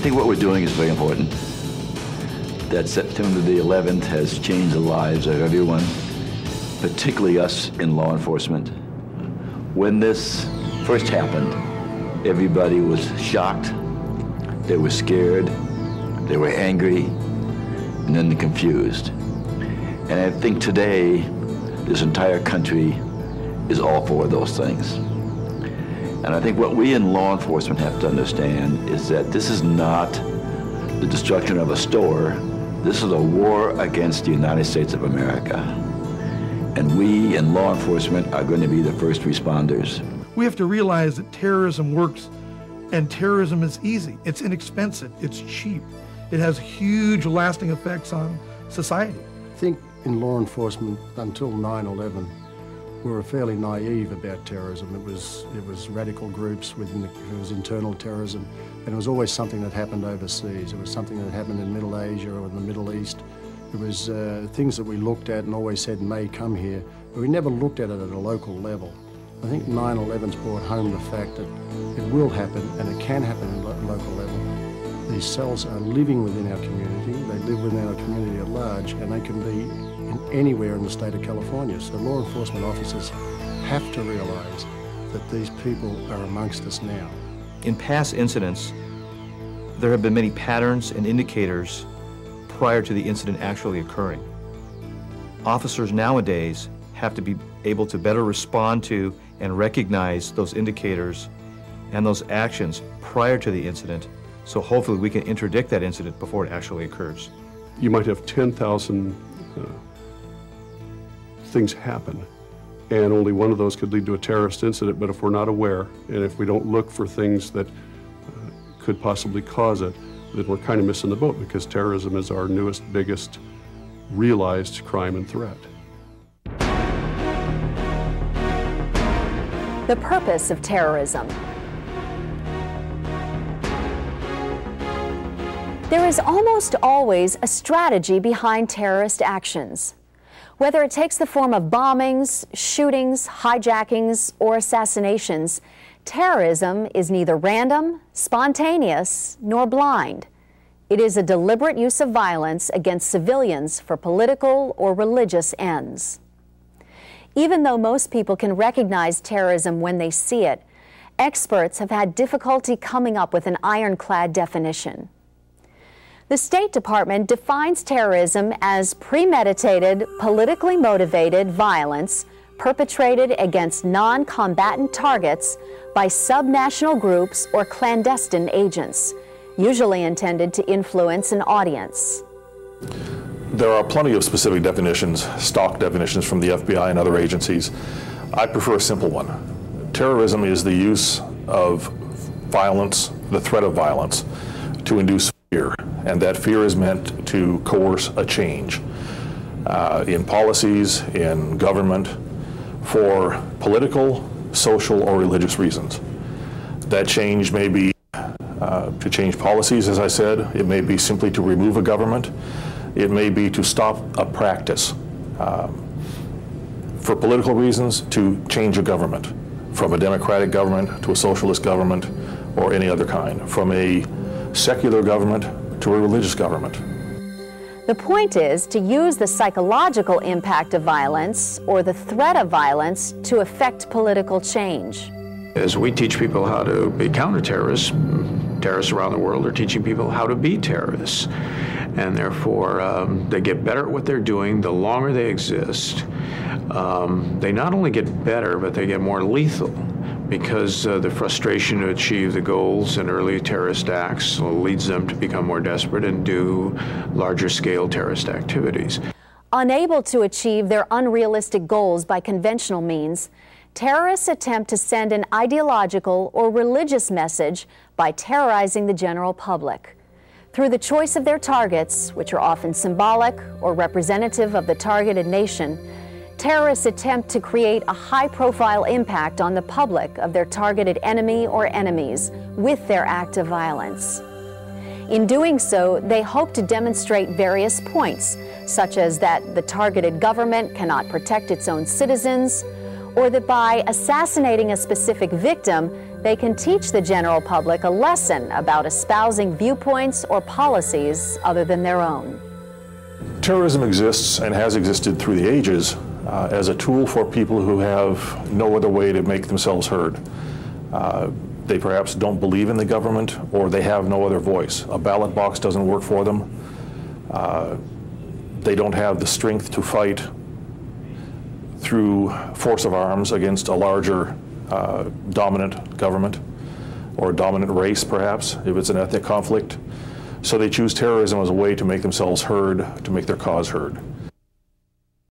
think what we're doing is very important. That September the 11th has changed the lives of everyone, particularly us in law enforcement. When this first happened, everybody was shocked, they were scared, they were angry, and then confused. And I think today, this entire country is all for those things. And I think what we in law enforcement have to understand is that this is not the destruction of a store. This is a war against the United States of America. And we in law enforcement are going to be the first responders. We have to realize that terrorism works, and terrorism is easy. It's inexpensive. It's cheap. It has huge lasting effects on society. I think in law enforcement until 9/11, we were fairly naive about terrorism. It was radical groups it was internal terrorism, and it was always something that happened overseas. It was something that happened in Middle Asia or in the Middle East. It was things that we looked at and always said may come here, but we never looked at it at a local level. I think 9/11's brought home the fact that it will happen, and it can happen at a local level. These cells are living within our community, they live within our community at large, and they can be anywhere in the state of California. So law enforcement officers have to realize that these people are amongst us now. In past incidents, there have been many patterns and indicators prior to the incident actually occurring. Officers nowadays have to be able to better respond to and recognize those indicators and those actions prior to the incident, so hopefully we can interdict that incident before it actually occurs. You might have 10,000 things happen, and only one of those could lead to a terrorist incident, but if we're not aware, and if we don't look for things that could possibly cause it, then we're kind of missing the boat, because terrorism is our newest, biggest realized crime and threat. The purpose of terrorism. There is almost always a strategy behind terrorist actions. Whether it takes the form of bombings, shootings, hijackings, or assassinations, terrorism is neither random, spontaneous, nor blind. It is a deliberate use of violence against civilians for political or religious ends. Even though most people can recognize terrorism when they see it, experts have had difficulty coming up with an ironclad definition. The State Department defines terrorism as premeditated, politically motivated violence perpetrated against non-combatant targets by subnational groups or clandestine agents, usually intended to influence an audience. There are plenty of specific definitions, stock definitions from the FBI and other agencies. I prefer a simple one. Terrorism is the use of violence, the threat of violence, to induce fear, and that fear is meant to coerce a change in policies, in government, for political, social, or religious reasons. That change may be to change policies, as I said. It may be simply to remove a government. It may be to stop a practice. For political reasons, to change a government, from a democratic government to a socialist government or any other kind, from a secular government to a religious government. The point is to use the psychological impact of violence or the threat of violence to effect political change. As we teach people how to be counter-terrorists, terrorists around the world are teaching people how to be terrorists. And therefore, they get better at what they're doing the longer they exist. They not only get better, but they get more lethal, because the frustration to achieve the goals in early terrorist acts leads them to become more desperate and do larger scale terrorist activities. Unable to achieve their unrealistic goals by conventional means, terrorists attempt to send an ideological or religious message by terrorizing the general public. Through the choice of their targets, which are often symbolic or representative of the targeted nation, terrorists attempt to create a high-profile impact on the public of their targeted enemy or enemies with their act of violence. In doing so, they hope to demonstrate various points, such as that the targeted government cannot protect its own citizens, or that by assassinating a specific victim, they can teach the general public a lesson about espousing viewpoints or policies other than their own. Terrorism exists and has existed through the ages as a tool for people who have no other way to make themselves heard. They perhaps don't believe in the government, or they have no other voice. A ballot box doesn't work for them. They don't have the strength to fight through force of arms against a larger dominant government, or a dominant race perhaps, if it's an ethnic conflict. So they choose terrorism as a way to make themselves heard, to make their cause heard.